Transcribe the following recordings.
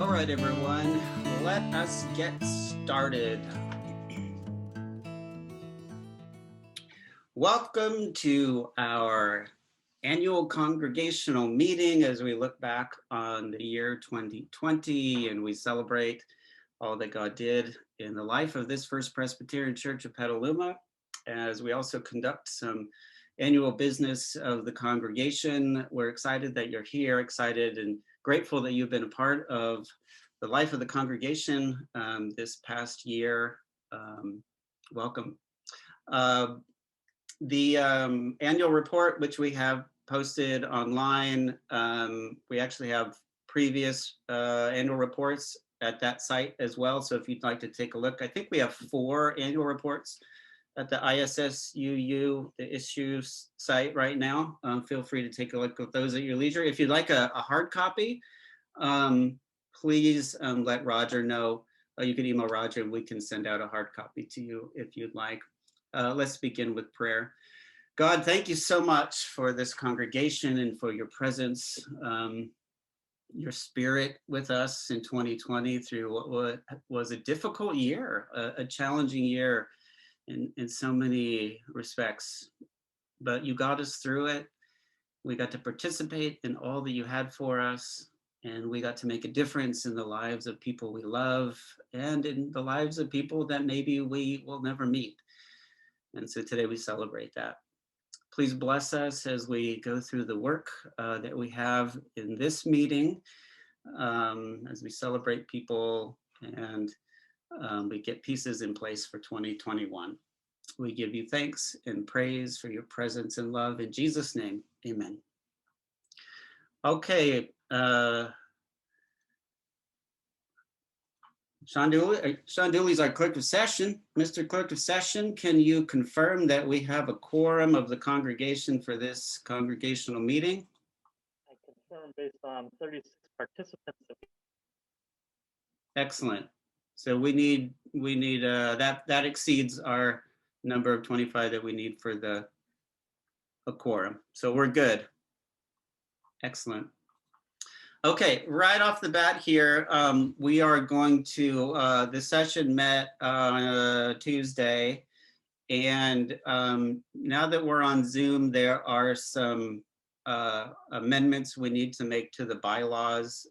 All right, everyone, let us get started. Welcome to our annual congregational meeting as we look back on the year 2020 and we celebrate all that God did in the life of this First Presbyterian Church of Petaluma, as we also conduct some annual business of the congregation. We're excited that you're here, excited and grateful that you've been a part of the life of the congregation this past year. Welcome. The annual report, which we have posted online, we actually have previous annual reports at that site as well. So if you'd like to take a look, I think we have 4 annual reports at the ISSUU, the issues site right now. Feel free to take a look at those at your leisure. If you'd like a hard copy, please let Roger know. You can email Roger and we can send out a hard copy to you if you'd like. Let's begin with prayer. God, thank you so much for this congregation and for your presence, your spirit with us in 2020 through what was a difficult year, a challenging year in so many respects, but you got us through it. We got to participate in all that you had for us, and we got to make a difference in the lives of people we love and in the lives of people that maybe we will never meet. And so today we celebrate that. Please bless us as we go through the work that we have in this meeting, as we celebrate people and we get pieces in place for 2021. We give you thanks and praise for your presence and love. In Jesus' name, amen. Okay, Sean Dooley's our clerk of session. Mr. Clerk of Session, can you confirm that we have a quorum of the congregation for this congregational meeting? I confirm based on 36 participants. Excellent. So we need that exceeds our number of 25 that we need for a quorum. So we're good. Excellent. Okay, right off the bat here, we are going to, the session met Tuesday, and now that we're on Zoom, there are some amendments we need to make to the bylaws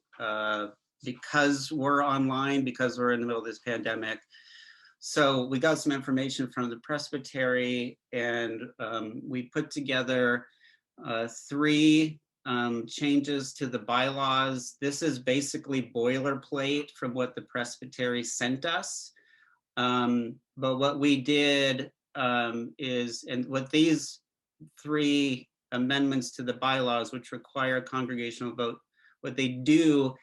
because we're online, because we're in the middle of this pandemic. So we got some information from the Presbyterian, and we put together 3 changes to the bylaws. This is basically boilerplate from what the Presbyterian sent us. But what we did is, and what these 3 amendments to the bylaws, which require a congregational vote, what they do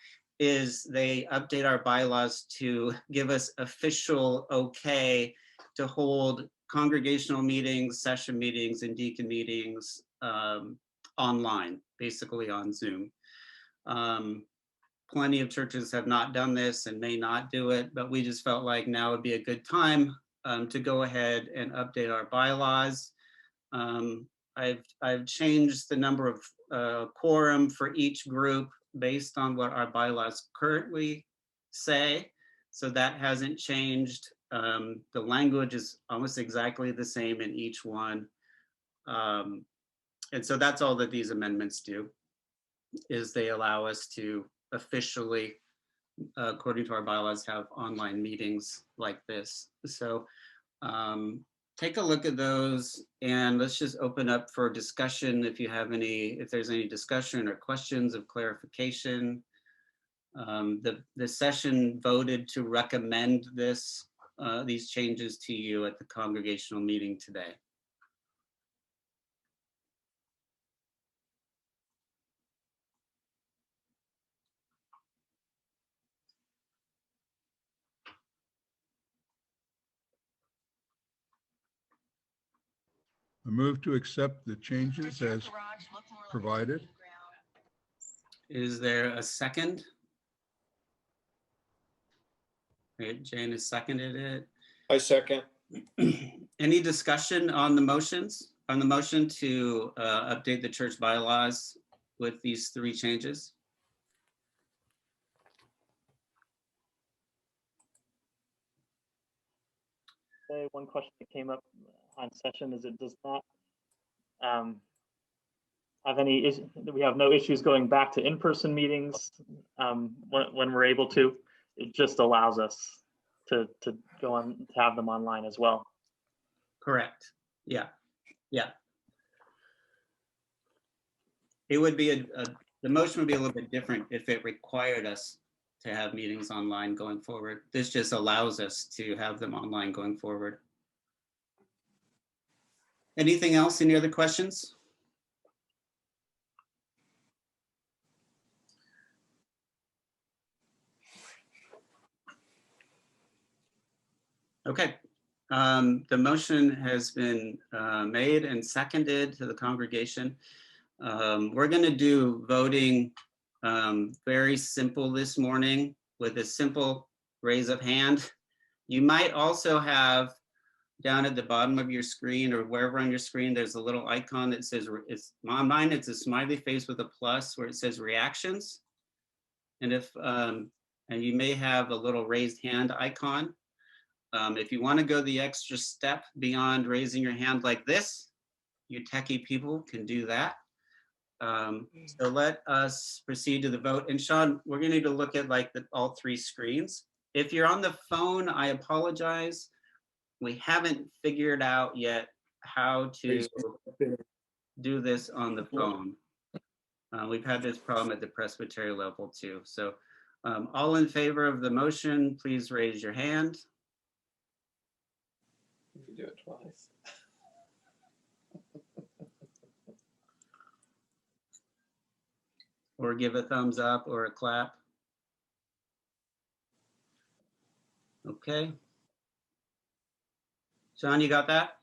is they update our bylaws to give us official okay to hold congregational meetings, session meetings, and deacon meetings online, basically on Zoom. Plenty of churches have not done this and may not do it, but we just felt like now would be a good time to go ahead and update our bylaws. I've changed the number of quorum for each group based on what our bylaws currently say. So that hasn't changed. The language is almost exactly the same in each one. And so that's all that these amendments do, is they allow us to officially, according to our bylaws, have online meetings like this. So take a look at those and let's just open up for discussion if you have if there's any discussion or questions of clarification. The session voted to recommend these changes to you at the congregational meeting today. I move to accept the changes as provided. Is there a second? Okay, Jane has seconded it. I second. Any discussion on the motions, on the motion to update the church bylaws with these 3 changes? say one question that came up on session is it does not have any, we have no issues going back to in-person meetings when we're able to. It just allows us to go on, to have them online as well. Correct. Yeah. Yeah. It would be the motion would be a little bit different if it required us to have meetings online going forward. This just allows us to have them online going forward. Anything else? Any other questions? Okay. The motion has been made and seconded to the congregation. We're going to do voting very simple this morning with a simple raise of hand. You might also have down at the bottom of your screen or wherever on your screen, there's a little icon that says, on mine, it's a smiley face with a plus where it says reactions. And and you may have a little raised hand icon. If you want to go the extra step beyond raising your hand like this, you techie people can do that. So let us proceed to the vote. And Sean, we're going to need to look at like all three screens. If you're on the phone, I apologize. We haven't figured out yet how to do this on the phone. We've had this problem at the Presbyterian level too. So all in favor of the motion, please raise your hand. You can do it twice. Or give a thumbs up or a clap. Okay. Sean, you got that?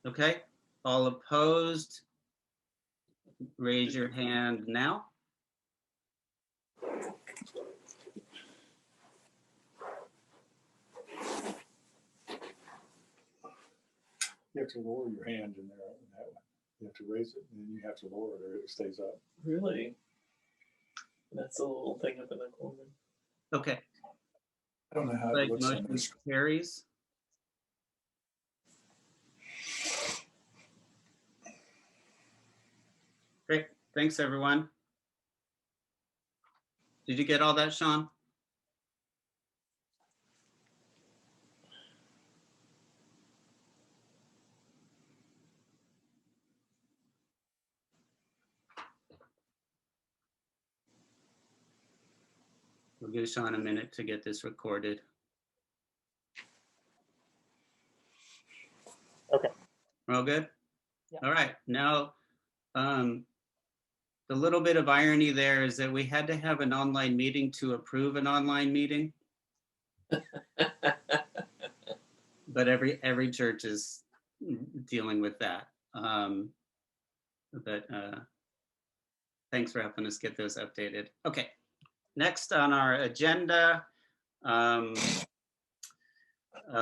Okay. All opposed, raise your hand now. You have to lower your hand in there. That one. You have to raise it, and then you have to lower it, or it stays up. Really? That's a little thing up in the corner. Okay. I don't know how Like it looks on motion this. carries. Great. Thanks, everyone. Did you get all that, Sean? We'll give Sean a minute to get this recorded. Okay. We're all good? Yeah. All right. Now, the little bit of irony there is that we had to have an online meeting to approve an online meeting. But every church is dealing with that. Thanks for helping us get those updated. Okay, next on our agenda,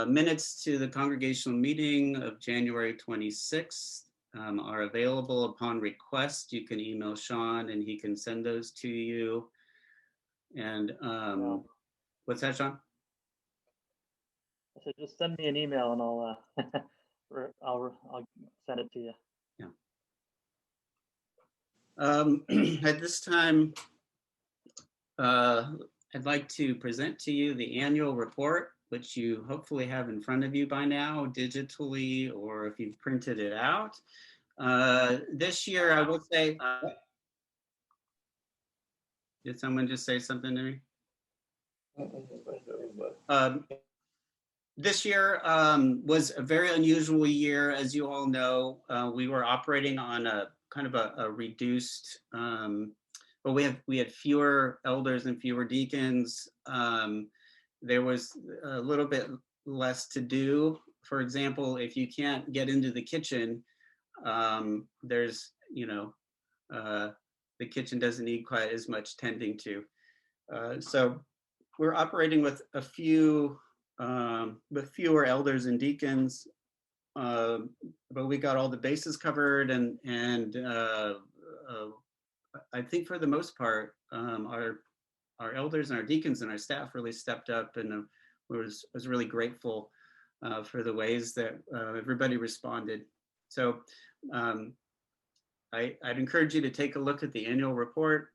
minutes to the congregational meeting of January 26th are available upon request. You can email Sean and he can send those to you. And what's that, Sean? I said, just send me an email and I'll send it to you. Yeah. At this time, I'd like to present to you the annual report, which you hopefully have in front of you by now, digitally, or if you've printed it out. This year, I will say, did someone just say something to me? This year was a very unusual year, as you all know. We were operating on a kind of a reduced, but we had fewer elders and fewer deacons. There was a little bit less to do. For example, if you can't get into the kitchen, there's, the kitchen doesn't need quite as much tending to. So we're operating with a few, with fewer elders and deacons, but we got all the bases covered, and I think for the most part, our our elders and our deacons and our staff really stepped up, and was really grateful for the ways that everybody responded. So I'd encourage you to take a look at the annual report.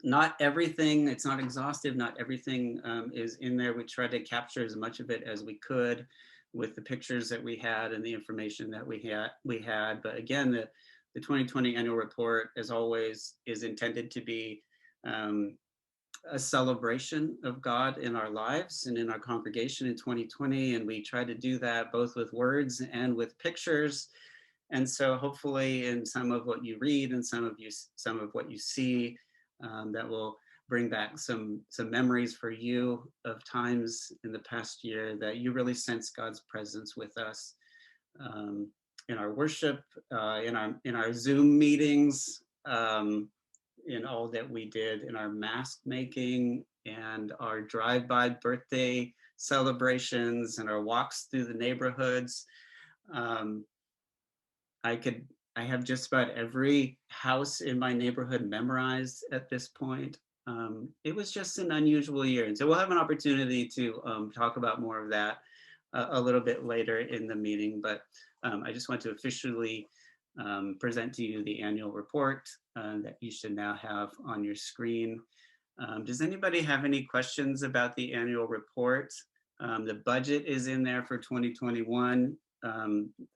Not everything, it's not exhaustive, not everything is in there. We tried to capture as much of it as we could with the pictures that we had and the information that we had. But again, the 2020 annual report, as always, is intended to be a celebration of God in our lives and in our congregation in 2020. And we try to do that both with words and with pictures. And so hopefully in some of what you read and some of what you see, that will bring back some memories for you of times in the past year that you really sense God's presence with us in our worship, in our Zoom meetings, in all that we did in our mask making and our drive-by birthday celebrations and our walks through the neighborhoods. I have just about every house in my neighborhood memorized at this point. It was just an unusual year. And so we'll have an opportunity to talk about more of that a little bit later in the meeting. But I just want to officially present to you the annual report that you should now have on your screen. Does anybody have any questions about the annual report? The budget is in there for 2021.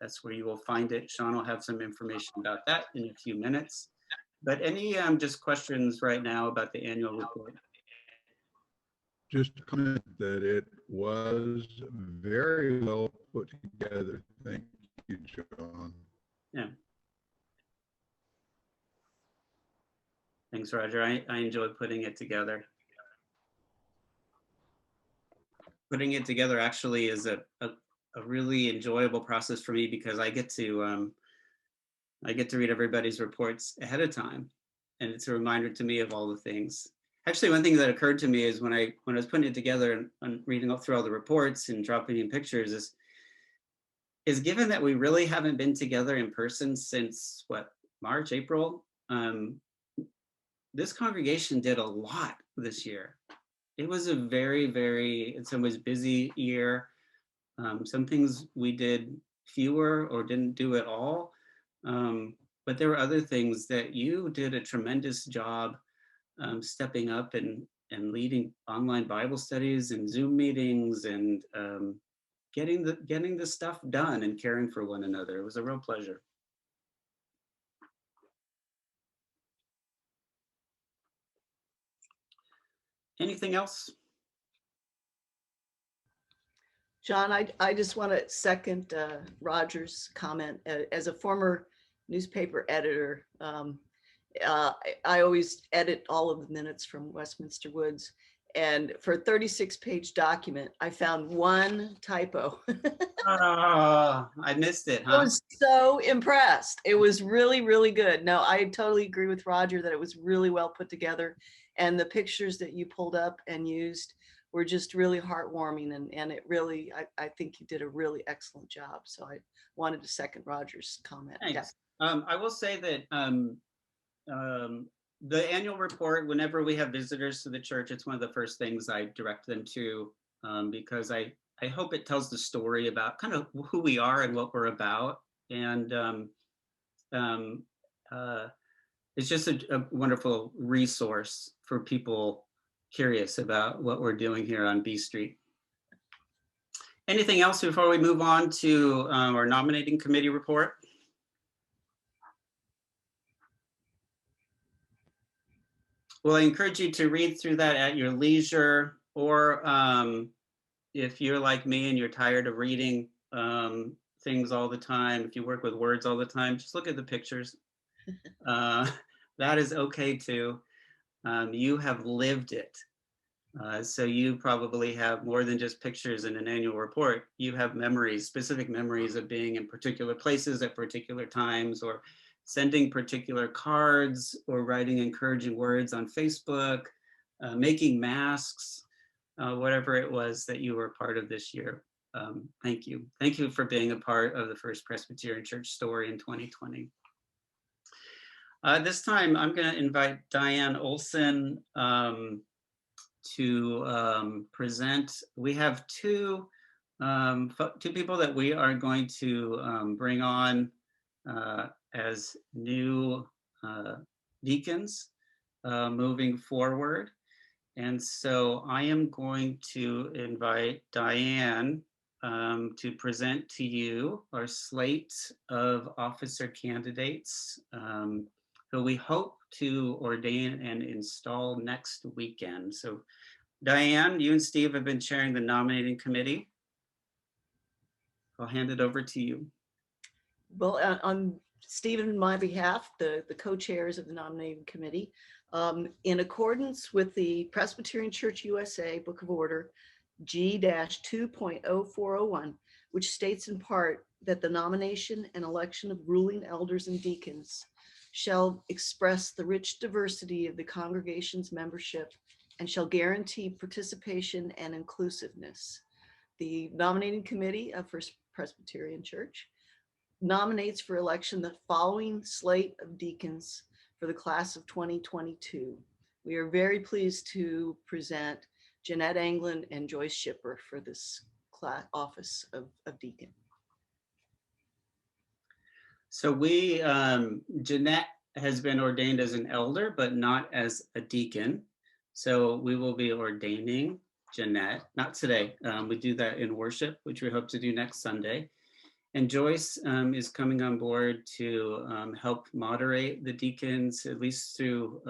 That's where you will find it. Sean will have some information about that in a few minutes. But any just questions right now about the annual report? Just to comment that it was very well put together. Thank you, John. Yeah. Thanks, Roger. I enjoyed putting it together. Putting it together actually is a really enjoyable process for me because I get to read everybody's reports ahead of time, and it's a reminder to me of all the things. Actually, one thing that occurred to me is when I was putting it together and reading up through all the reports and dropping in pictures is given that we really haven't been together in person since what, March, April. This congregation did a lot this year. It was a very, very, in some ways, busy year. Some things we did fewer or didn't do at all. But there were other things that you did a tremendous job stepping up and leading online Bible studies and Zoom meetings and getting the stuff done and caring for one another. It was a real pleasure. Anything else? John, I just want to second Roger's comment. As a former newspaper editor, I always edit all of the minutes from Westminster Woods. And for a 36-page document, I found one typo. I missed it, huh? I was so impressed. It was really, really good. No, I totally agree with Roger that it was really well put together. And the pictures that you pulled up and used were just really heartwarming. And it really, I think you did a really excellent job. So I wanted to second Roger's comment. Thanks. Yeah. I will say that the annual report, whenever we have visitors to the church, it's one of the first things I direct them to because I hope it tells the story about kind of who we are and what we're about. And it's just a wonderful resource for people curious about what we're doing here on B Street. Anything else before we move on to our nominating committee report? Well, I encourage you to read through that at your leisure, or if you're like me and you're tired of reading things all the time, if you work with words all the time, just look at the pictures. That is okay too. You have lived it. So you probably have more than just pictures in an annual report. You have memories, specific memories of being in particular places at particular times, or sending particular cards, or writing encouraging words on Facebook, making masks, whatever it was that you were part of this year. Thank you. Thank you for being a part of the First Presbyterian Church story in 2020. This time, I'm going to invite Diane Olson to present. We have two people that we are going to bring on as new deacons moving forward. And so I am going to invite Diane to present to you our slate of officer candidates who we hope to ordain and install next weekend. So Diane, you and Steve have been chairing the nominating committee. I'll hand it over to you. Well, on Stephen and my behalf, the co-chairs of the nominating committee, in accordance with the Presbyterian Church USA Book of Order G-2.0401, which states in part that the nomination and election of ruling elders and deacons shall express the rich diversity of the congregation's membership and shall guarantee participation and inclusiveness. The nominating committee of First Presbyterian Church nominates for election the following slate of deacons for the class of 2022. We are very pleased to present Jeanette Anglin and Joyce Shipper for this office of deacon. So Jeanette has been ordained as an elder, but not as a deacon. So we will be ordaining Jeanette, not today. We do that in worship, which we hope to do next Sunday. And Joyce is coming on board to help moderate the deacons, at least through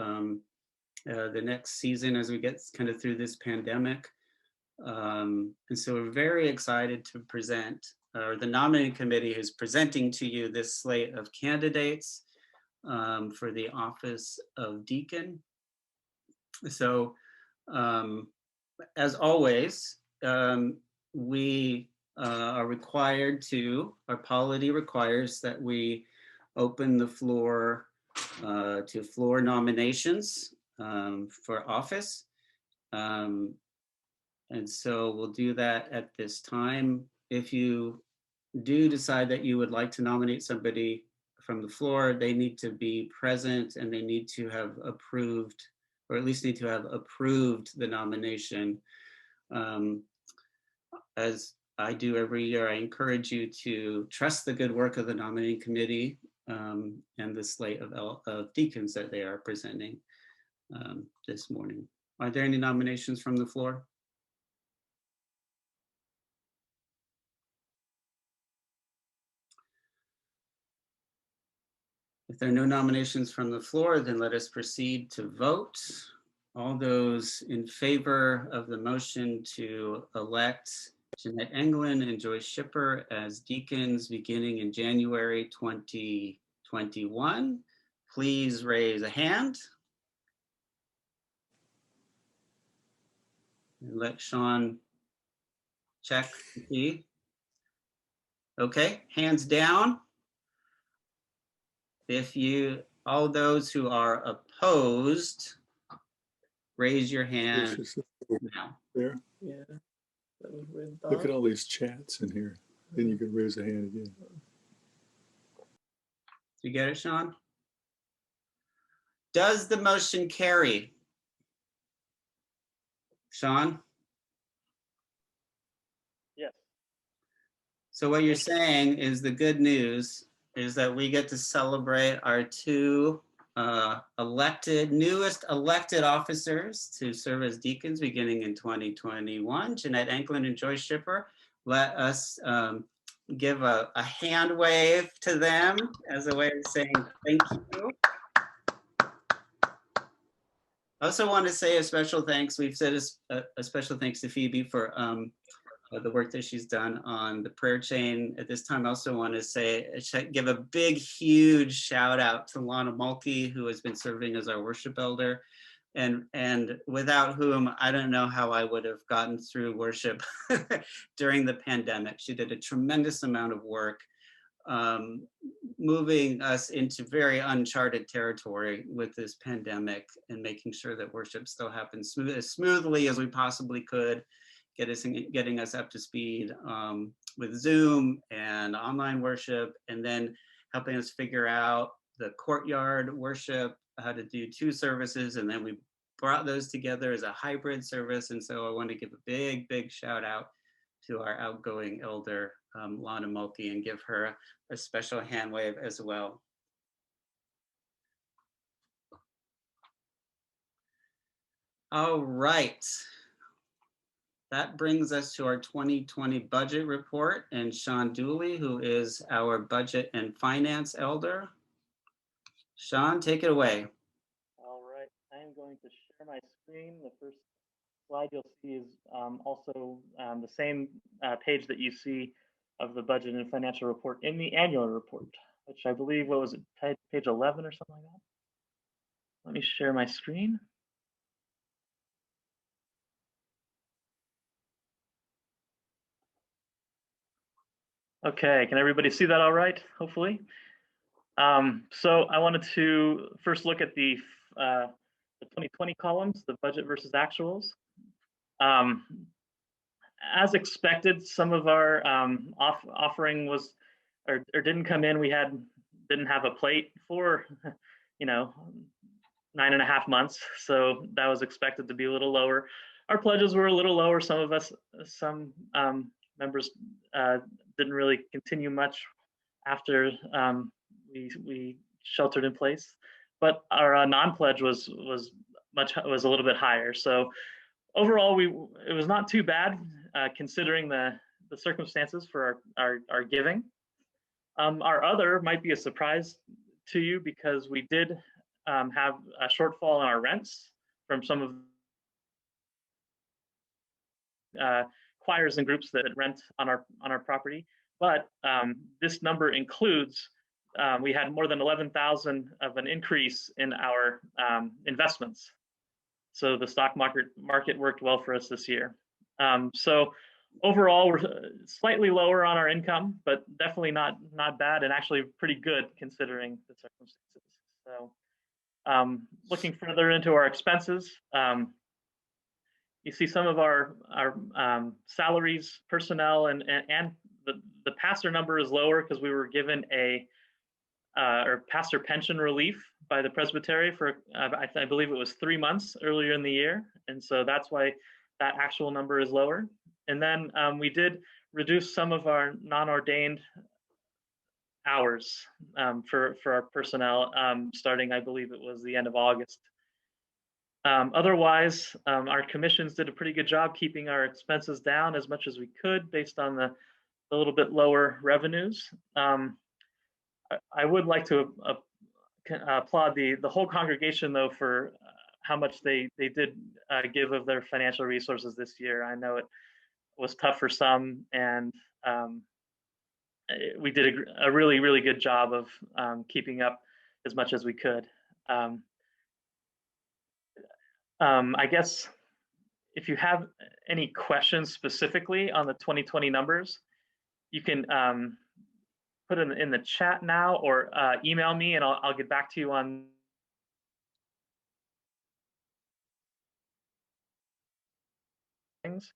the next season as we get kind of through this pandemic. And so we're very excited to present, or the nominating committee is presenting to you this slate of candidates for the office of deacon. So as always, we are required to, our polity requires that we open the floor to floor nominations for office. And so we'll do that at this time. If you do decide that you would like to nominate somebody from the floor, they need to be present and they need to have approved, or at least need to have approved the nomination. As I do every year, I encourage you to trust the good work of the nominating committee and the slate of deacons that they are presenting this morning. Are there any nominations from the floor? If there are no nominations from the floor, then let us proceed to vote. All those in favor of the motion to elect Jeanette Anglin and Joyce Shipper as deacons beginning in January 2021, please raise a hand. And let Sean check and see. Okay, hands down. All those who are opposed, raise your hand now. There. Yeah. That was with Look at Bob. all these chats in here. Then you can raise a hand again. You get it, Sean? Does the motion carry? Sean? Yes. So what you're saying is the good news is that we get to celebrate our two newest elected officers to serve as deacons beginning in 2021, Jeanette Anglin and Joyce Shipper. Let us give a hand wave to them as a way of saying thank you. I also want to say a special thanks. We've said a special thanks to Phoebe for the work that she's done on the prayer chain. At this time, I also want to give a big, huge shout out to Lana Mulkey, who has been serving as our worship elder, and without whom I don't know how I would have gotten through worship during the pandemic. She did a tremendous amount of work moving us into very uncharted territory with this pandemic and making sure that worship still happens as smoothly as we possibly could, getting us up to speed with Zoom and online worship, and then helping us figure out the courtyard worship, how to do 2 services, and then we brought those together as a hybrid service. And so I want to give a big, big shout out to our outgoing elder, Lana Mulkey, and give her a special hand wave as well. All right. That brings us to our 2020 budget report, and Sean Dooley, who is our budget and finance elder. Sean, take it away. All right, I am going to share my screen. The first slide you'll see is also the same page that you see of the budget and financial report in the annual report, which I believe, what was it, page 11 or something like that? Let me share my screen. Okay, can everybody see that all right, hopefully? So I wanted to first look at the 2020 columns, the budget versus actuals. As expected, some of our offering was or didn't come in. We didn't have a plate for 9.5 months, so that was expected to be a little lower. Our pledges were a little lower. Some members didn't really continue much after we sheltered in place, but our non-pledge was a little bit higher. So overall, it was not too bad considering the circumstances for our giving. Our other might be a surprise to you because we did have a shortfall in our rents from some of choirs and groups that rent on our property. But this number includes we had more than 11,000 of an increase in our investments. So the stock market worked well for us this year. So overall, we're slightly lower on our income, but definitely not bad, and actually pretty good considering the circumstances. So looking further into our expenses, you see some of our salaries, personnel, and the pastor number is lower because we were given or pastor pension relief by the Presbyterian for I believe it was 3 months earlier in the year, and so that's why that actual number is lower. And then we did reduce some of our non-ordained hours for our personnel starting, I believe it was the end of August. Otherwise, our commissions did a pretty good job keeping our expenses down as much as we could based on the little bit lower revenues. I would like to applaud the whole congregation, though, for how much they did give of their financial resources this year. I know it was tough for some, and we did a really, really good job of keeping up as much as we could. I guess if you have any questions specifically on the 2020 numbers, you can put it in the chat now or email me, and I'll get back to you on things.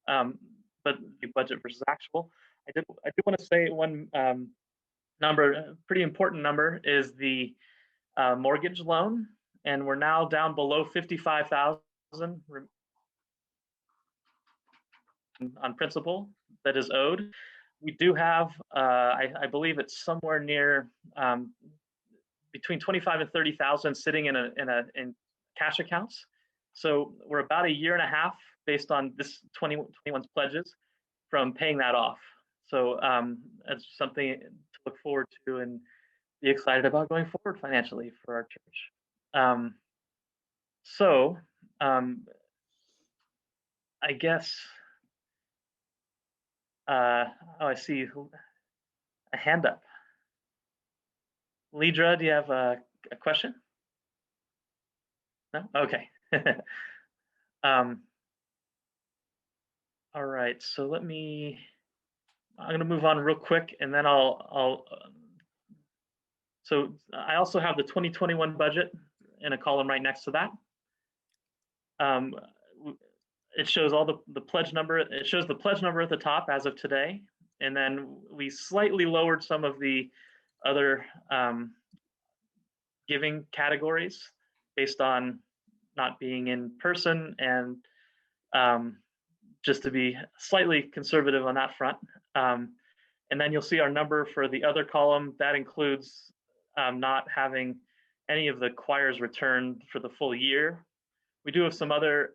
But the budget versus actual, I do want to say one number, a pretty important number, is the mortgage loan, and we're now down below 55,000 on principal that is owed. We do have, I believe it's somewhere near between 25 and 30,000 sitting in cash accounts. So we're about 1.5 years based on this 2021's pledges from paying that off. So that's something to look forward to and be excited about going forward financially for our church. I guess, I see a hand up. Lidra, do you have a question? No? Okay. All right, so I'm gonna move on real quick, and then so I also have the 2021 budget in a column right next to that. It shows all the pledge number. It shows the pledge number at the top as of today, and then we slightly lowered some of the other giving categories based on not being in person, and just to be slightly conservative on that front. And then you'll see our number for the other column. That includes not having any of the choirs returned for the full year. We do have some other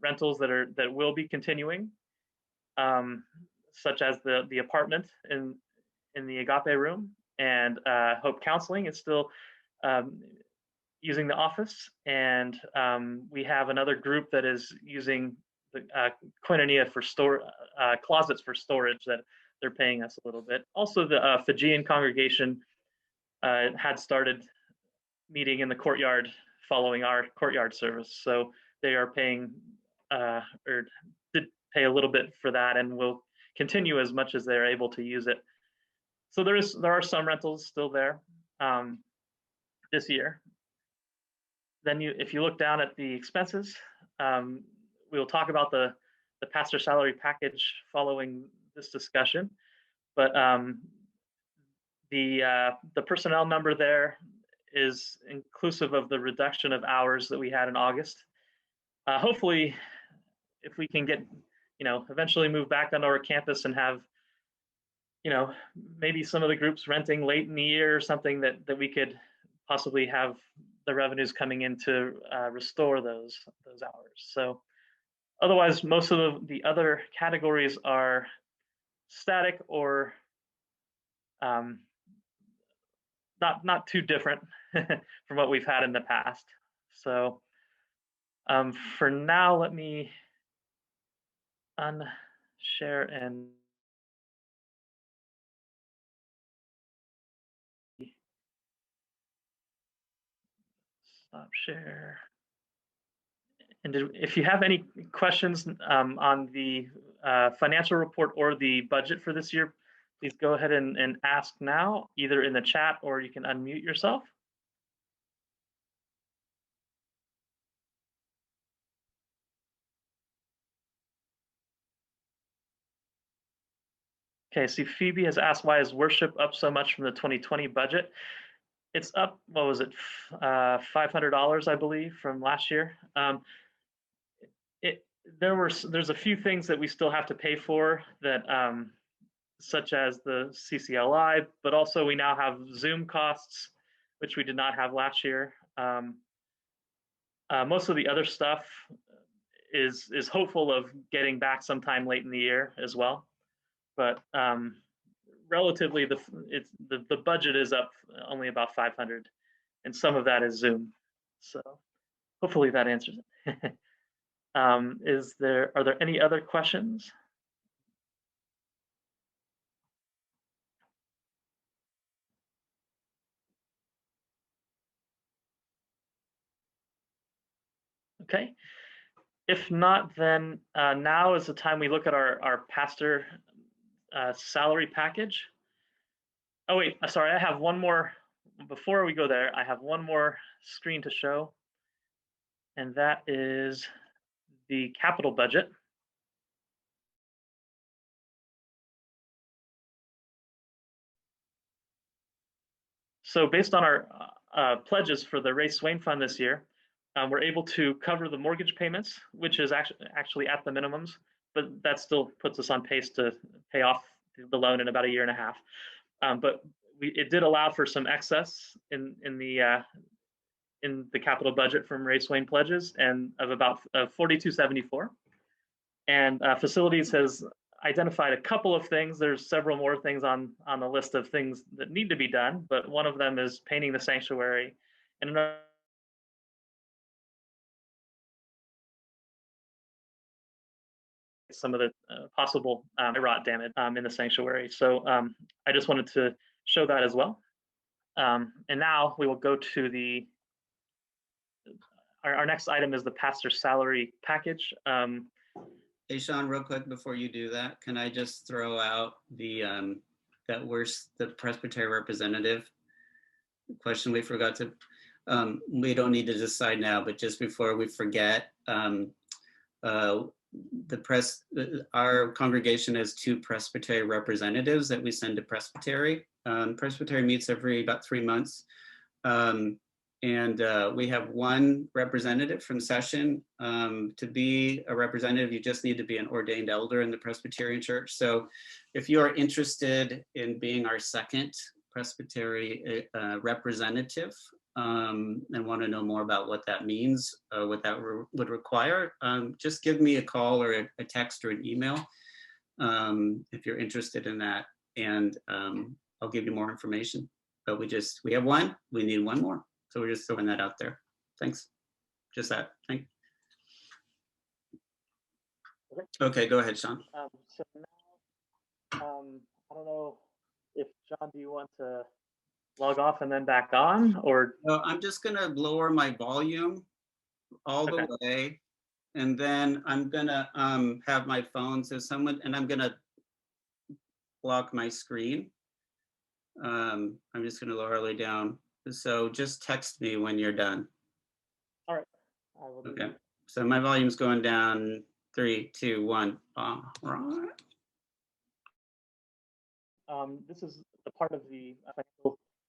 rentals that will be continuing, such as the apartment in the Agape room, and Hope Counseling is still using the office, and we have another group that is using the Koinonia for closets for storage that they're paying us a little bit. Also, the Fijian congregation had started meeting in the courtyard following our courtyard service, so they are paying or did pay a little bit for that, and will continue as much as they're able to use it. So there are some rentals still there this year. Then if you look down at the expenses, we will talk about the pastor salary package following this discussion. But the personnel number there is inclusive of the reduction of hours that we had in August. Hopefully, if we can get, eventually move back onto our campus and have, maybe some of the groups renting late in the year or something, that we could possibly have the revenues coming in to restore those hours. So otherwise, most of the other categories are static or not too different from what we've had in the past. So for now, let me unshare and stop share. And if you have any questions on the financial report or the budget for this year, please go ahead and ask now, either in the chat or you can unmute yourself. Okay, see, Phoebe has asked, why is worship up so much from the 2020 budget? It's up, what was it, $500, I believe, from last year. There's a few things that we still have to pay for, that such as the CCLI, but also we now have Zoom costs, which we did not have last year. Most of the other stuff is hopeful of getting back sometime late in the year as well. But relatively, the budget is up only about 500, and some of that is Zoom. So hopefully that answers it. Are there any other questions? Okay. If not, then now is the time we look at our pastor salary package. Oh wait, sorry, I have one more. Before we go there, I have one more screen to show, and that is the capital budget. So based on our pledges for the Ray Swain Fund this year, we're able to cover the mortgage payments, which is actually at the minimums, but that still puts us on pace to pay off the loan in about a year and a half. But it did allow for some excess in the capital budget from Ray Swain pledges, and of about $42.74. And facilities has identified a couple of things. There's several more things on the list of things that need to be done, but one of them is painting the sanctuary, and another some of the possible rot damage in the sanctuary. So I just wanted to show that as well. And now we will go to our next item is the pastor salary package. Hey, Sean, real quick before you do that, can I just throw out the Presbyterian representative question we forgot to, we don't need to decide now, but just before we forget, our congregation has 2 Presbyterian representatives that we send to Presbyterian. Presbyterian meets every about 3 months. And we have one representative from session. To be a representative, you just need to be an ordained elder in the Presbyterian Church. So if you are interested in being our second Presbyterian representative and want to know more about what that means, what that would require, just give me a call or a text or an email if you're interested in that, and I'll give you more information. But we have one, we need one more. So we're just throwing that out there. Thanks. Just that. Thank. Okay, go ahead, Sean. So now, I don't know if John, do you want to log off and then back on, or? No, I'm just gonna lower my volume all the way, and then I'm gonna have my phone. So and I'm gonna block my screen. I'm just gonna lower all the way down. So just text me when you're done. All right. I will do Okay. that. So my volume's going down. 3, 2, 1. All right. This is the part of the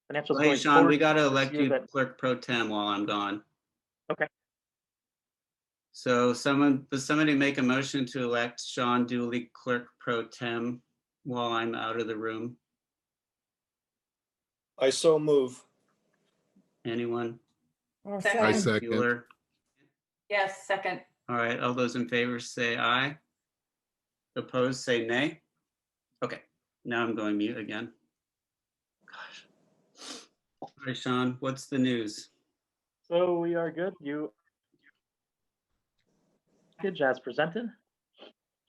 financials. Hey, going Sean, forward we got to this elect year you that- clerk pro tem while I'm gone. Okay. So does somebody make a motion to elect Sean Dooley clerk pro tem while I'm out of the room? I so move. Anyone? I Second. second. Bueller? Yes, second. All right, all those in favor say aye. Opposed, say nay. Okay, now I'm going mute again. Gosh. All right, Sean, what's the news? So we are good. You package as presented.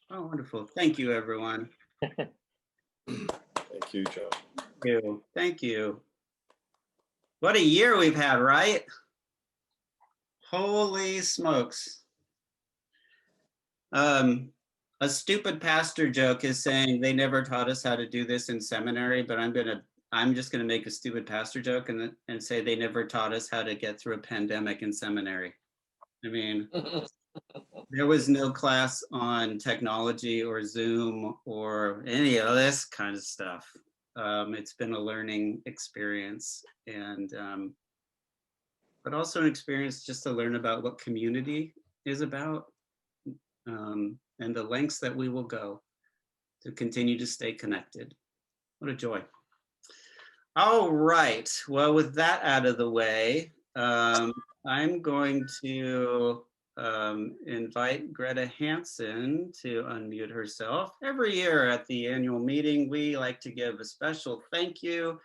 Oh, wonderful. Thank you, everyone. Thank you, Joe. Thank you. What a year we've had, right? Holy smokes. A stupid pastor joke is saying they never taught us how to do this in seminary, but I'm just gonna make a stupid pastor joke and say they never taught us how to get through a pandemic in seminary. I mean, there was no class on technology or Zoom or any of this kind of stuff. It's been a learning experience, and but also an experience just to learn about what community is about, and the lengths that we will go to continue to stay connected. What a joy. All right, well, with that out of the way, I'm going to invite Greta Hansen to unmute herself. Every year at the annual meeting, we like to give a special thank you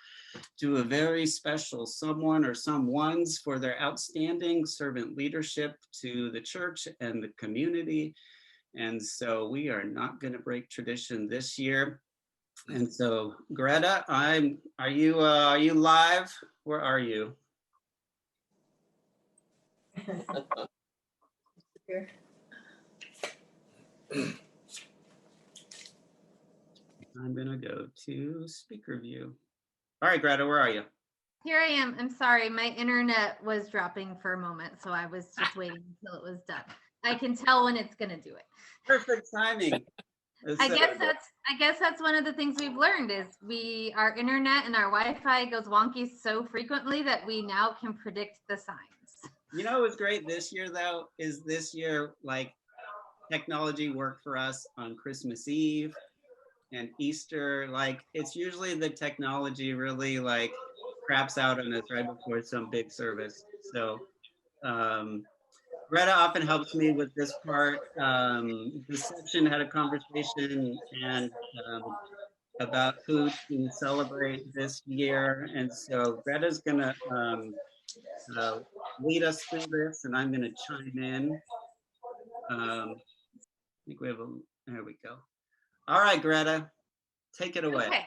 to a very special someone or someones for their outstanding servant leadership to the church and the community. And so we are not going to break tradition this year. And so Greta, are you live? Where are you? Here. I'm gonna go to speaker view. All right, Greta, where are you? Here I am. I'm sorry, my internet was dropping for a moment, so I was just waiting until it was done. I can tell when it's gonna do it. Perfect timing. I guess that's one of the things we've learned is our internet and our Wi-Fi goes wonky so frequently that we now can predict the signs. You know what's great this year though is this year, like, technology worked for us on Christmas Eve and Easter. Like, it's usually the technology really like craps out on us right before some big service. So Greta often helps me with this part. The section had a conversation and about who to celebrate this year, and so Greta's gonna lead us through this, and I'm gonna chime in. I think we have there we go. All right, Greta, take it away. Okay.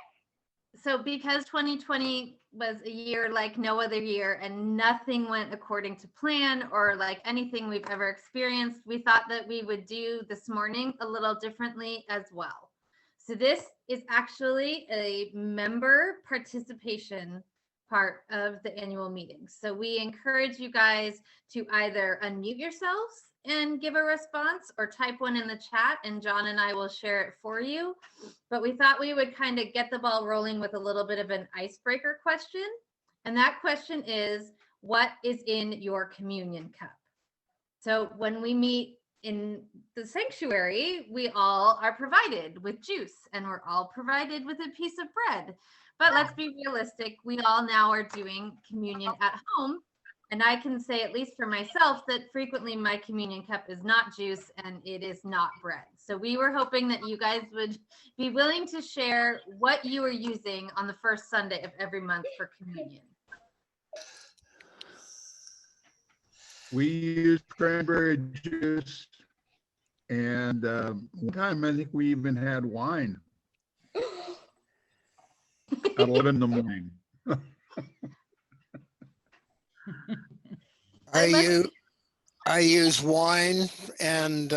So because 2020 was a year like no other year and nothing went according to plan or like anything we've ever experienced, we thought that we would do this morning a little differently as well. So this is actually a member participation part of the annual meeting. So we encourage you guys to either unmute yourselves and give a response or type one in the chat and John and I will share it for you. But we thought we would kind of get the ball rolling with a little bit of an icebreaker question. And that question is, what is in your communion cup. So when we meet in the sanctuary, we all are provided with juice and we're all provided with a piece of bread. But let's be realistic. We all now are doing communion at home. And I can say, at least for myself, that frequently my communion cup is not juice and it is not bread. So we were hoping that you guys would be willing to share what you are using on the first Sunday of every month for communion. We used cranberry juice, and one time I think we even had wine at 11 in the morning. I use wine and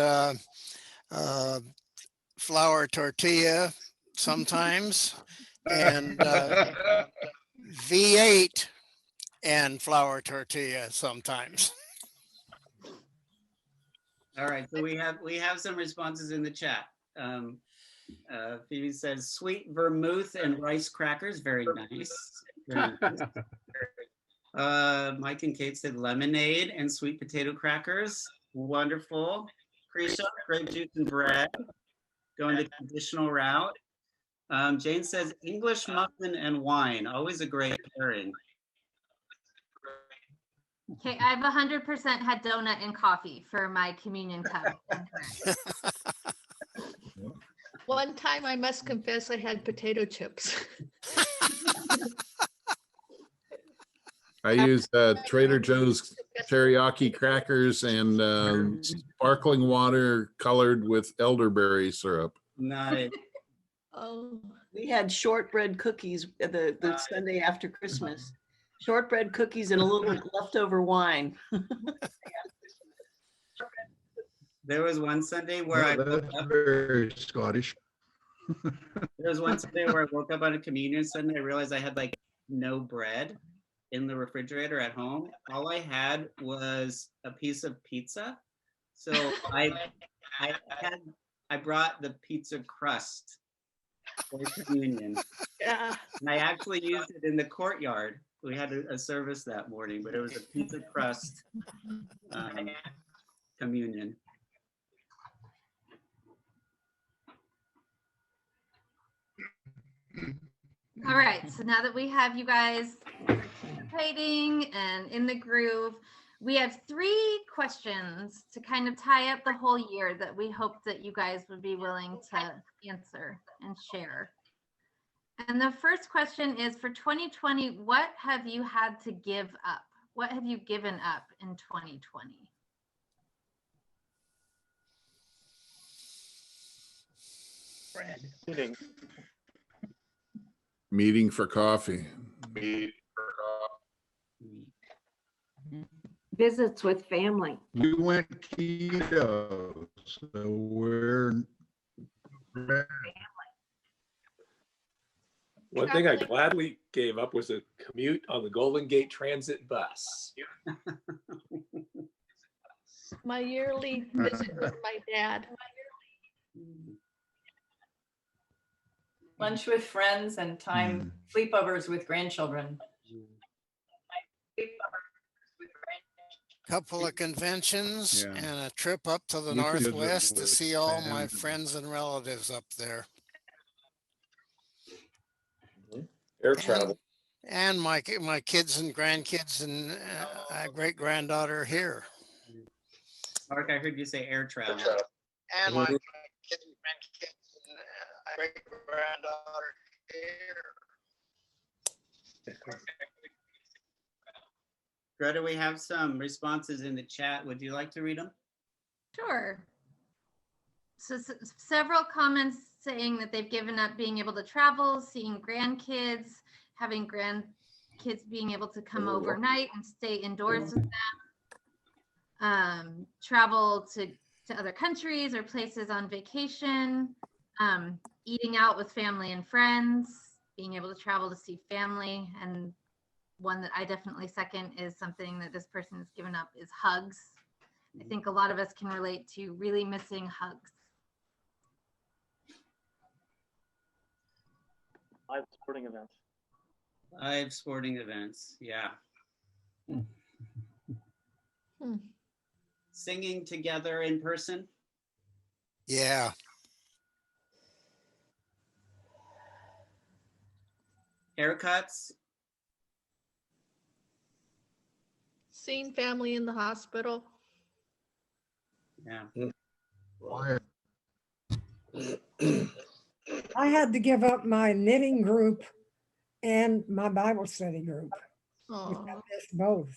flour tortilla sometimes, and V8 and flour tortilla sometimes. All right, so we have some responses in the chat. Phoebe says sweet vermouth and rice crackers, very nice. Very nice. Mike and Kate said lemonade and sweet potato crackers, wonderful. Krisha, grape juice and bread, going the traditional route. Jane says English muffin and wine, always a great pairing. Okay, I've 100% had donut and coffee for my communion cup. One time, I must confess, I had potato chips. I use Trader Joe's teriyaki crackers and sparkling water colored with elderberry syrup. Nice. Oh, We had shortbread cookies the Sunday after Christmas. Shortbread cookies and a little leftover wine. There was one Sunday where I woke That's up. very Scottish. There was one Sunday where I woke up on a communion Sunday. I realized I had like no bread in the refrigerator at home. All I had was a piece of pizza. So I brought the pizza crust for communion. yeah. Mm-hmm. And I actually used it in the courtyard. We had a service that morning, but it was a pizza crust communion. All right, so now that we have you guys participating and in the groove, we have 3 questions to kind of tie up the whole year that we hope that you guys would be willing to answer and share. And the first question is, for 2020, what have you had to give up? What have you given up in 2020? Meeting. Meeting for coffee. Visits with family. We went keto, so we're One thing I gladly gave up was a commute on the Golden Gate Transit bus. My yearly visit with my dad. Lunch with friends and time sleepovers with grandchildren. Couple of conventions Yeah. and a trip up to the We could visit Northwest to with see all my family. friends and relatives up there. Air travel. And my kids and grandkids and great granddaughter here. Mark, I heard you say air travel. And my kids and grandkids and great granddaughter here. Greta, we have some responses in the chat. Would you like to read them? Sure. So several comments saying that they've given up being able to travel, seeing grandkids, having grandkids being able to come overnight and stay indoors with them, travel to other countries or places on vacation, eating out with family and friends, being able to travel to see family. And one that I definitely second is something that this person has given up is hugs. I think a lot of us can relate to really missing hugs. Live sporting events. Live sporting events, yeah. Singing together in person? Yeah. Haircuts? Seeing family in the hospital. Yeah. I had to give up my knitting group and my Bible study group. Oh, I missed both.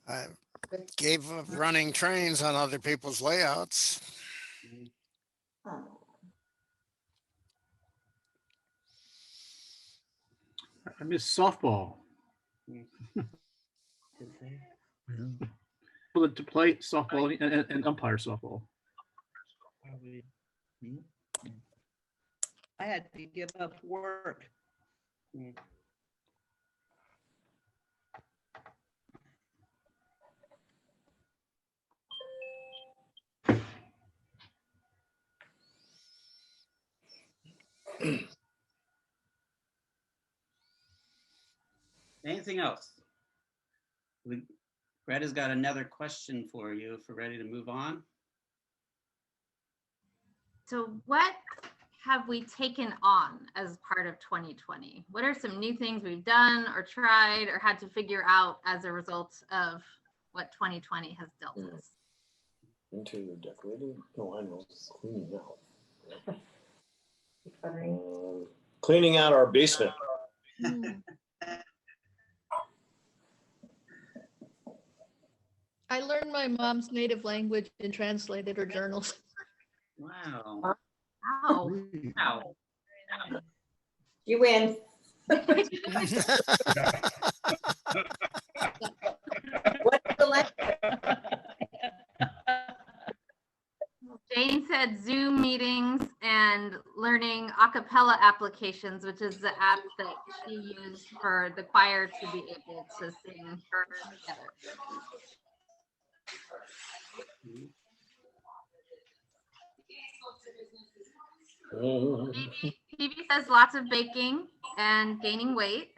I gave up running trains on other people's layouts. I miss softball. Well, to play softball and umpire softball. I had to give up work. Anything else? Greta's got another question for you if we're ready to move on. So what have we taken on as part of 2020? What are some new things we've done or tried or had to figure out as a result of what 2020 has dealt us? Interior decorating? No, I know. Cleaning out. Cleaning out our basement. I learned my mom's native language and translated her journals. Wow. Wow. Wow. You win. What's the last? Jane said Zoom meetings and learning a cappella applications, which is the app that she used for the choir to be able to sing together. Phoebe says lots of baking and gaining weight.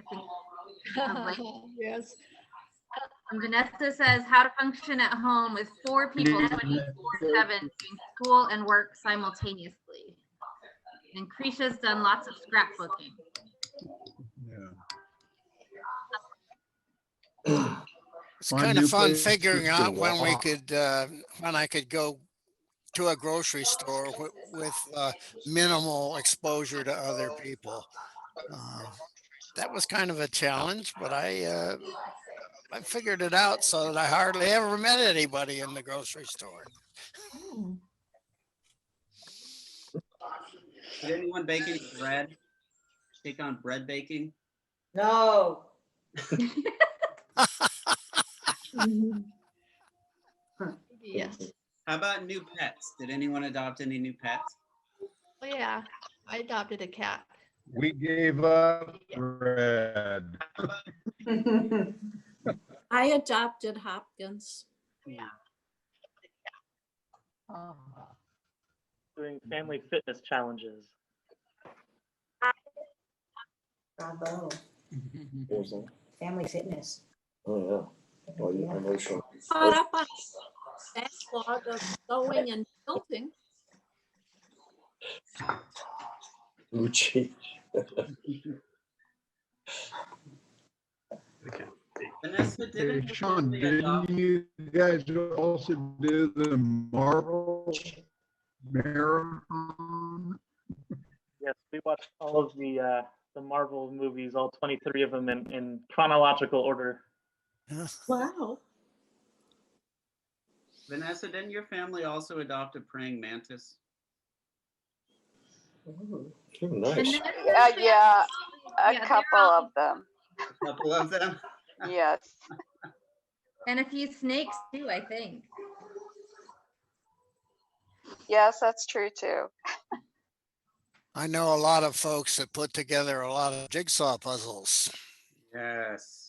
I think yes. And Vanessa says how to function at home with 4 people 24/7 doing school and work simultaneously. And Krisha's done lots of scrapbooking. It's kind of fun figuring out when we could, when I could go to a grocery store with minimal exposure to other people. That was kind of a challenge, but I figured it out so that I hardly ever met anybody in the grocery store. Did anyone bake any bread? Take on bread baking? No. Yes. How about new pets? Did anyone adopt any new pets? Oh, yeah. I adopted a cat. We gave up bread. I adopted Hopkins. Doing family fitness challenges. Bravo. Family fitness. Oh, yeah. Well, I know so. Caught up on backlog of sewing and quilting. Gucci. Vanessa, Hey, Sean, didn't you guys also do the Marvel marathon? Yes, we watched all of the Marvel movies, all 23 of them in chronological order. Wow. Vanessa, didn't your family also adopt a praying mantis? Nice. Yeah, a couple of them. A couple of them? Yes. And a few snakes too, I think. Yes, that's true too. I know a lot of folks that put together a lot of jigsaw puzzles. Yes.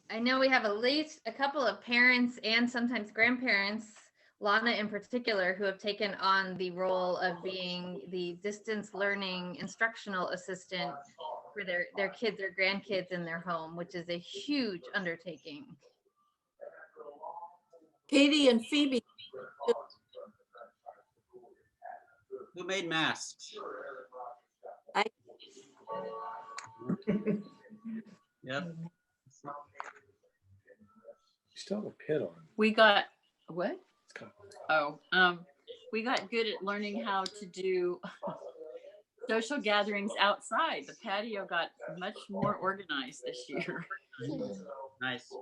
I know we have at least a couple of parents and sometimes grandparents Lana in particular, who have taken on the role of being the distance learning instructional assistant for their kids or grandkids in their home, which is a huge undertaking. Katie and Phoebe. Who made masks? I Yep. You still have a pin on. We got, what? It's kind Oh, we got good at learning how to do social gatherings outside. The patio got much more organized this year. Nice.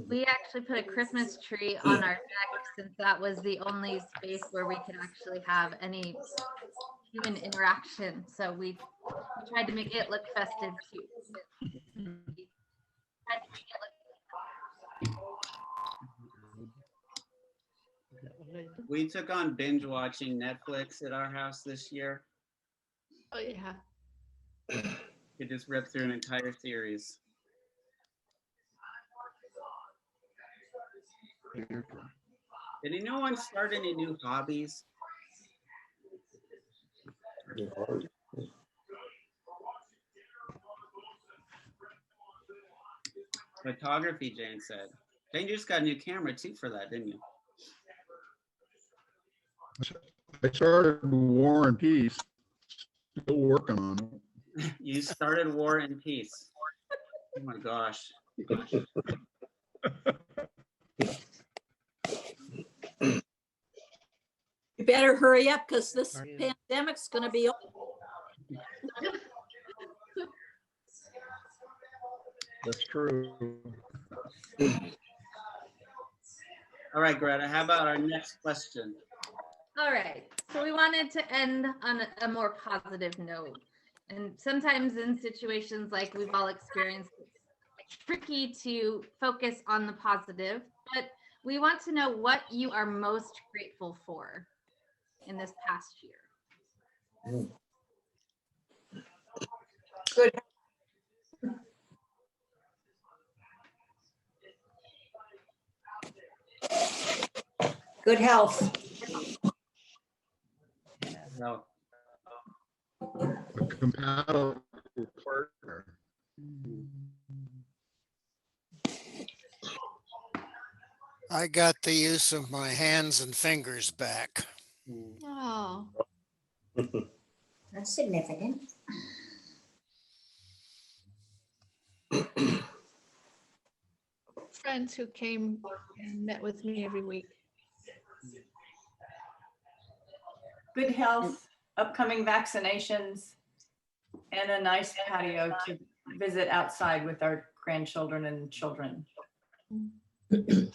We actually put a Christmas tree on our deck since that was the only space where we could actually have any human interaction. So we tried to make it look festive too. We took on binge watching Netflix at our house this year. Oh, yeah. We just ripped through an entire series. Did anyone start any new hobbies? Photography, Jane said. Jane, you just got a new camera too for that, didn't you? I started War and Peace, still working on it. You started War and Peace. Oh my gosh. You better hurry up because this pandemic's going to be over. That's true. All right, Greta, how about our next question? All right, so we wanted to end on a more positive note. And sometimes in situations like we've all experienced, it's tricky to focus on the positive, but we want to know what you are most grateful for in this past year. Good. Good health. No. A compatible partner. I got the use of my hands and fingers back. Oh, That's significant. friends who came and met with me every week. Good health, upcoming vaccinations, and a nice patio to visit outside with our grandchildren and children. A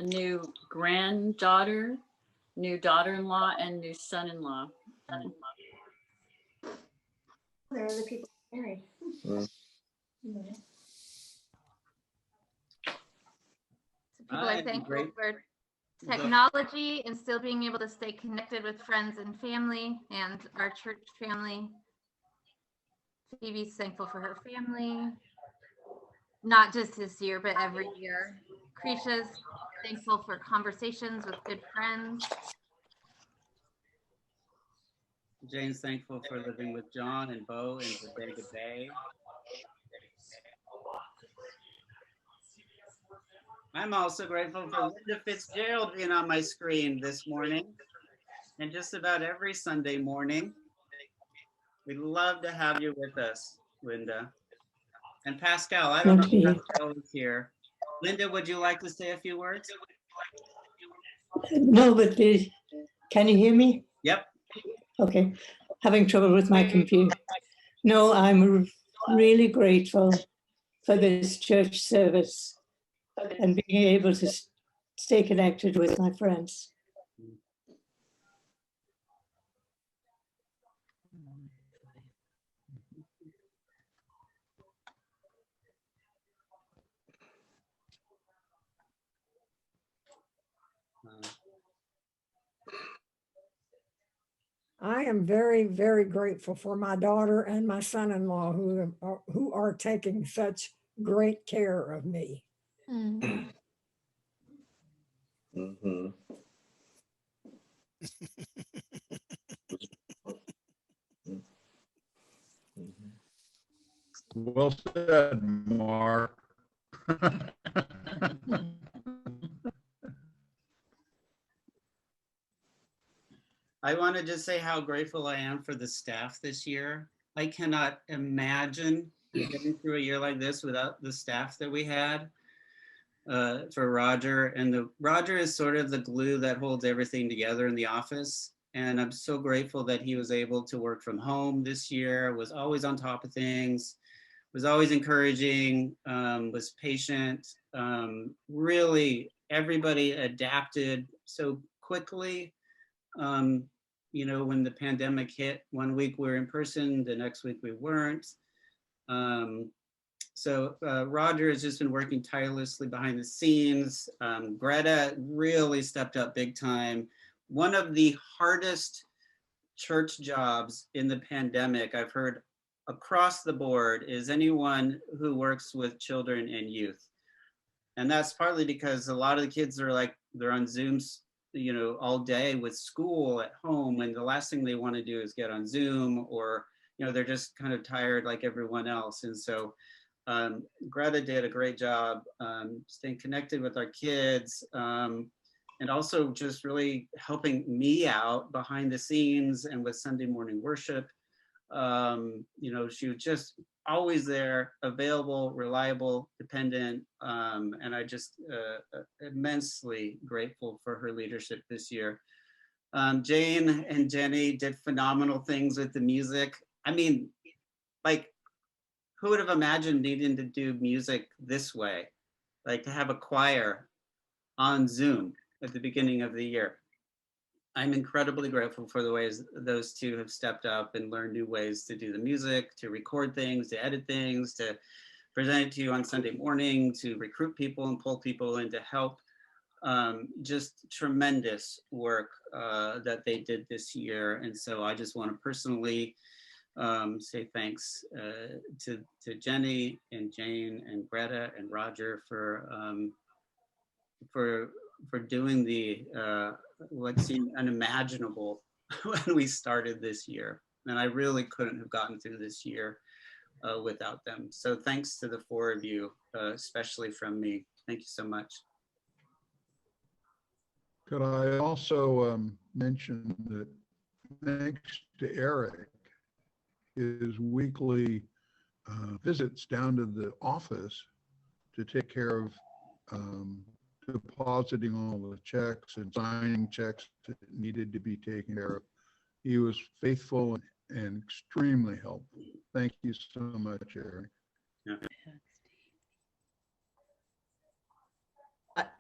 new granddaughter, new daughter-in-law, and new son-in-law. There are other people married. People are thankful for technology and still being able to stay connected with friends and family and our church family. Phoebe's thankful for her family, not just this year, but every year. Krisha's thankful for conversations with good friends. Jane's thankful for living with John and Bo in Bodega Bay. I'm also grateful for Linda Fitzgerald being on my screen this morning and just about every Sunday morning. We'd love to have you with us, Linda. And Pascal, I don't know if Pascal is here. Linda, would you like to say a few words? No, but can you hear me? Yep. Okay. Having trouble with my computer. No, I'm really grateful for this church service and being able to stay connected with my friends. I am very, very grateful for my daughter and my son-in-law who are taking such great care of me. Mm. Mhm. Well said, Mark. I want to just say how grateful I am for the staff this year. I cannot imagine getting through a year like this without the staff that we had for Roger. And Roger is sort of the glue that holds everything together in the office. And I'm so grateful that he was able to work from home this year, was always on top of things, was always encouraging, was patient. Really, everybody adapted so quickly. You know, when the pandemic hit, one week we were in person, the next week we weren't. So Roger has just been working tirelessly behind the scenes. Greta really stepped up big time. One of the hardest church jobs in the pandemic I've heard across the board is anyone who works with children and youth. And that's partly because a lot of the kids are like, they're on Zooms, you know, all day with school at home, and the last thing they want to do is get on Zoom, or, you know, they're just kind of tired like everyone else. And so Greta did a great job staying connected with our kids, and also just really helping me out behind the scenes and with Sunday morning worship. You know, she was just always there, available, reliable, dependent, and I just immensely grateful for her leadership this year. Jane and Jenny did phenomenal things with the music. I mean, like, who would have imagined needing to do music this way? Like to have a choir on Zoom at the beginning of the year. I'm incredibly grateful for the ways those two have stepped up and learned new ways to do the music, to record things, to edit things, to present it to you on Sunday morning, to recruit people and pull people in to help. Just tremendous work that they did this year. And so I just want to personally say thanks to Jenny and Jane and Greta and Roger for doing the what seemed unimaginable when we started this year. And I really couldn't have gotten through this year without them. So thanks to the four of you, especially from me. Thank you so much. Could I also mention that thanks to Eric, his weekly visits down to the office to take care of depositing all the checks and signing checks that needed to be taken care of. He was faithful and extremely helpful. Thank you so much, Eric. Yeah.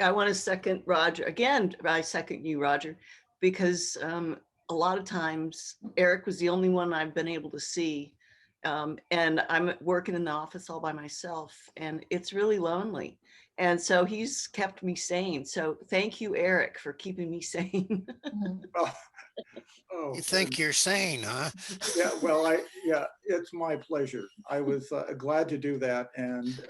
I want to second Roger. Again, I second you, Roger, because a lot of times Eric was the only one I've been able to see. And I'm working in the office all by myself, and it's really lonely. And so he's kept me sane. So thank you, Eric, for keeping me sane. You think you're sane, huh? Yeah, well, yeah, it's my pleasure. I was glad to do that, and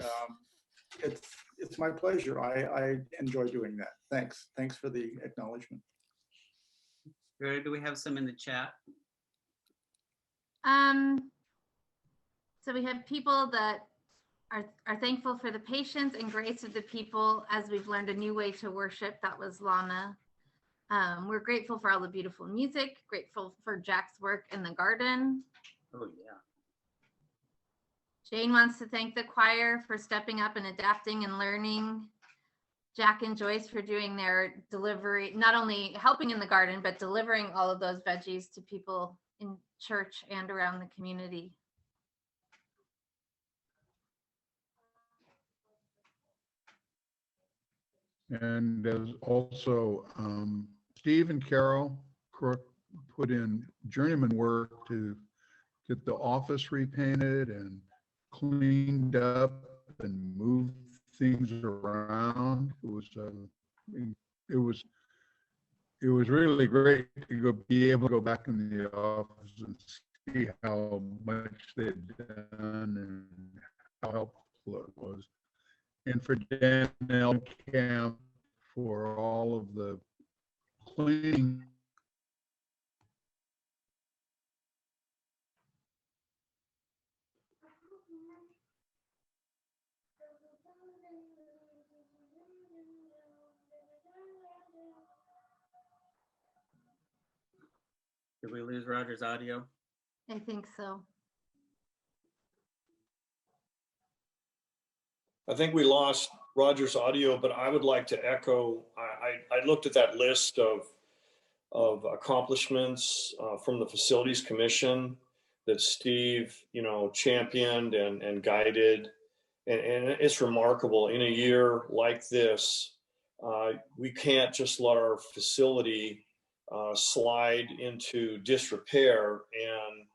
it's my pleasure. I enjoy doing that. Thanks for the acknowledgement. Do we have some in the chat? So we have people that are thankful for the patience and grace of the people as we've learned a new way to worship. That was Lana. We're grateful for all the beautiful music, grateful for Jack's work in the garden. Oh, yeah. Jane wants to thank the choir for stepping up and adapting and learning. Jack and Joyce for doing their delivery, not only helping in the garden, but delivering all of those veggies to people in church and around the community. And as also Steve and Carol Crook put in journeyman work to get the office repainted and cleaned up and moved things around. It was really great to be able to go back in the office and see how much they've done and how helpful was. And for Dan Camp for all of the cleaning. Did we lose Roger's audio? I think so. I think we lost Roger's audio, but I would like to echo, I looked at that list of accomplishments from the Facilities Commission that Steve, championed and guided. And it's remarkable in a year like this, we can't just let our facility slide into disrepair. And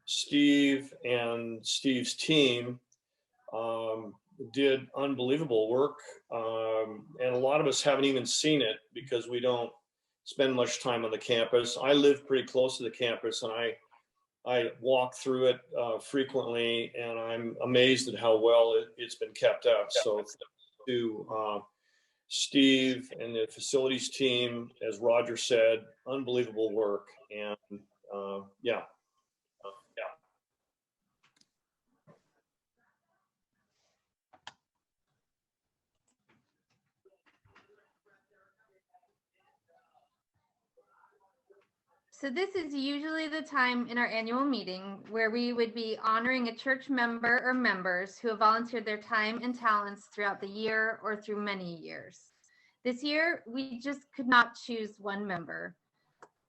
Steve and Steve's team did unbelievable work. And a lot of us haven't even seen it because we don't spend much time on the campus. I live pretty close to the campus and I walk through it frequently, and I'm amazed at how well it's been kept up. So to Steve and the facilities team, as Roger said, unbelievable work. And yeah. So this is usually the time in our annual meeting where we would be honoring a church member or members who have volunteered their time and talents throughout the year or through many years. This year, we just could not choose one member.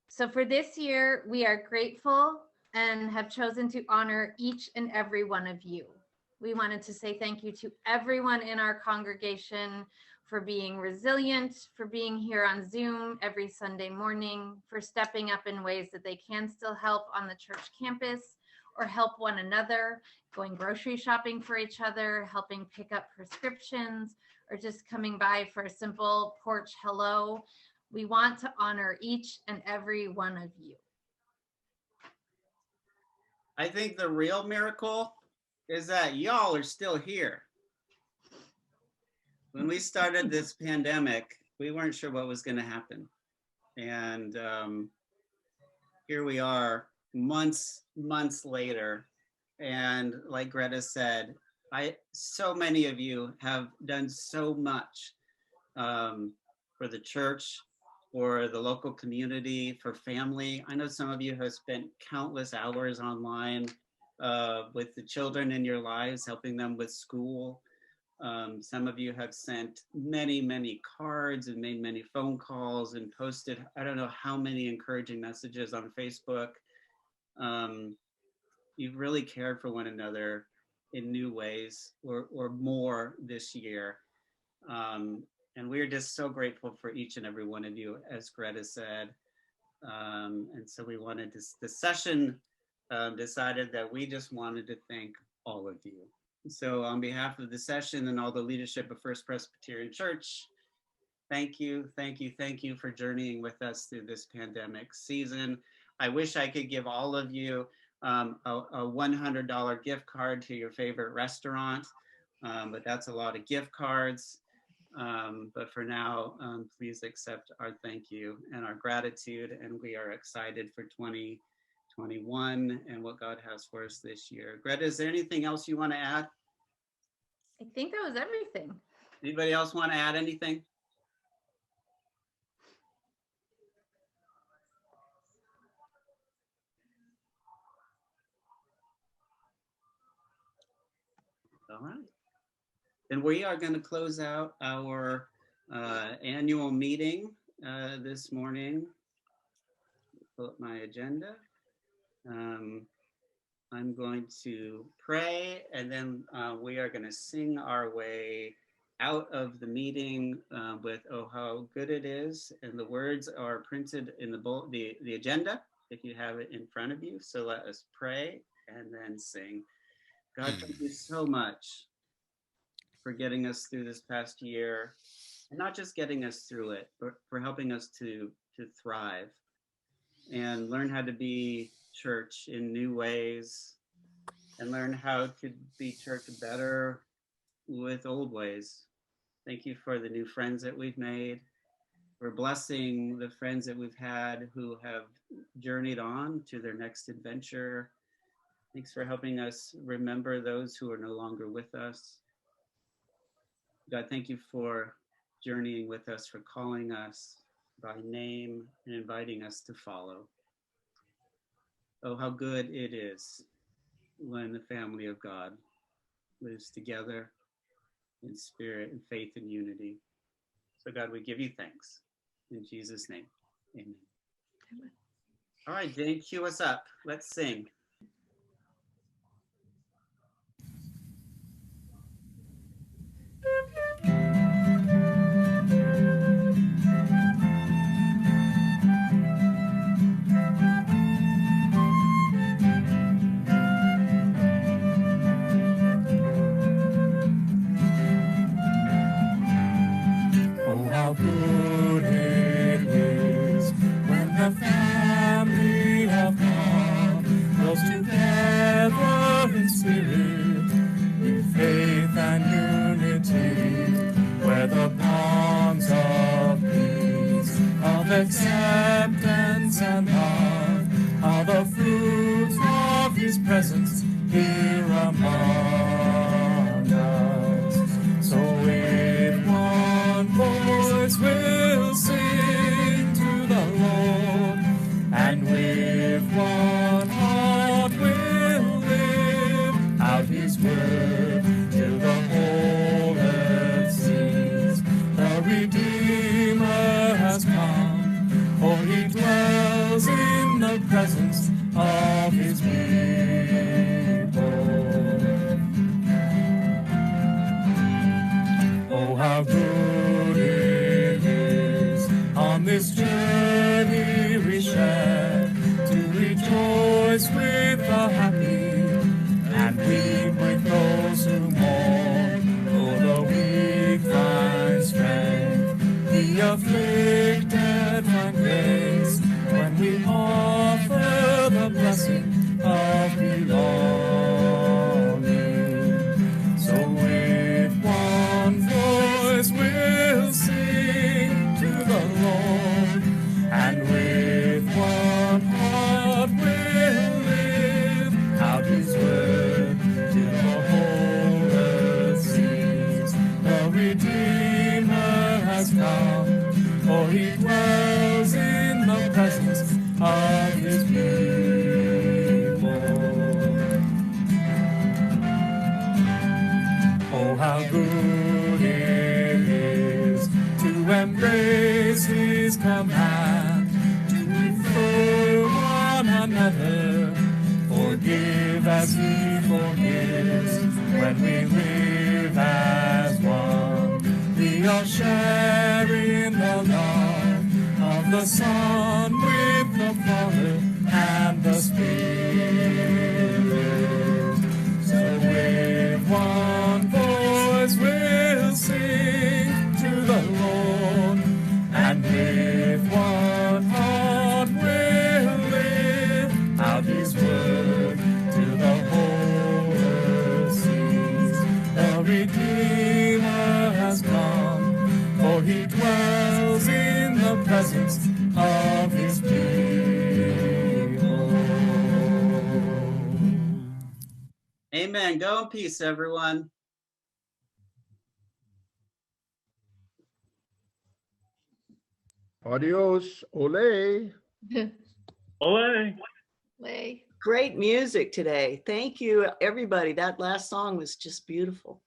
So for this year, we are grateful and have chosen to honor each and every one of you. We wanted to say thank you to everyone in our congregation for being resilient, for being here on Zoom every Sunday morning, for stepping up in ways that they can still help on the church campus or help one another, going grocery shopping for each other, helping pick up prescriptions, or just coming by for a simple porch hello. We want to honor each and every one of you. I think the real miracle is that y'all are still here. When we started this pandemic, we weren't sure what was going to happen. And here we are months later. And like Greta said, so many of you have done so much for the church, for the local community, for family. I know some of you have spent countless hours online with the children in your lives, helping them with school. Some of you have sent many cards and made many phone calls and posted, I don't know how many encouraging messages on Facebook. You've really cared for one another in new ways or more this year. And we're just so grateful for each and every one of you, as Greta said. And so we wanted to, the session decided that we just wanted to thank all of you. So on behalf of the session and all the leadership of First Presbyterian Church, thank you for journeying with us through this pandemic season. I wish I could give all of you a $100 gift card to your favorite restaurant, but that's a lot of gift cards. But for now, please accept our thank you and our gratitude, and we are excited for 2021 and what God has for us this year. Greta, is there anything else you want to add? I think that was everything. Anybody else want to add anything? All right. Then we are going to close out our annual meeting this morning. Pull up my agenda. I'm going to pray, and then we are going to sing our way out of the meeting with "Oh How Good It Is," and the words are printed in the agenda if you have it in front of you. So let us pray and then sing. God, thank you so much for getting us through this past year, and not just getting us through it, but for helping us to thrive and learn how to be church in new ways, and learn how to be church better with old ways. Thank you for the new friends that we've made. For blessing the friends that we've had who have journeyed on to their next adventure. Thanks for helping us remember those who are no longer with us. God, thank you for journeying with us, for calling us by name and inviting us to follow. Oh, how good it is when the family of God lives together in spirit and faith and unity. So God, we give you thanks. In Jesus' name, amen. Amen. All right, Dave, cue us up. Let's sing. Oh, how good it is when the family of God dwells together in spirit, in faith and unity, where the bonds of peace, of acceptance and love are the fruits of His presence here among us. So with one voice we'll sing to the Lord, and with one heart we'll live out His word till the whole earth sees. The Redeemer has come, for He dwells in the presence of His people. Oh, how good it is on this journey we share to rejoice with the happy and weep with those who mourn. For the weak find strength, the afflicted find grace when we offer the blessing of belonging. So with one voice we'll sing to the Lord, and with one heart we'll live out His word till the whole earth sees. The Redeemer has come, for He dwells in the presence of His people. Oh, how good it is to embrace His command, to prefer one another, forgive as He forgives. When we live as one, we all share in the love of the Son with the Father and the Spirit. So with one voice we'll sing to the Lord, and with one heart we'll live out His word till the whole earth sees. The Redeemer has come, for He dwells in the presence of His people. Amen. Go in peace, everyone. Adios, ole. Ole. Lay. Great music today. Thank you, everybody. That last song was just beautiful.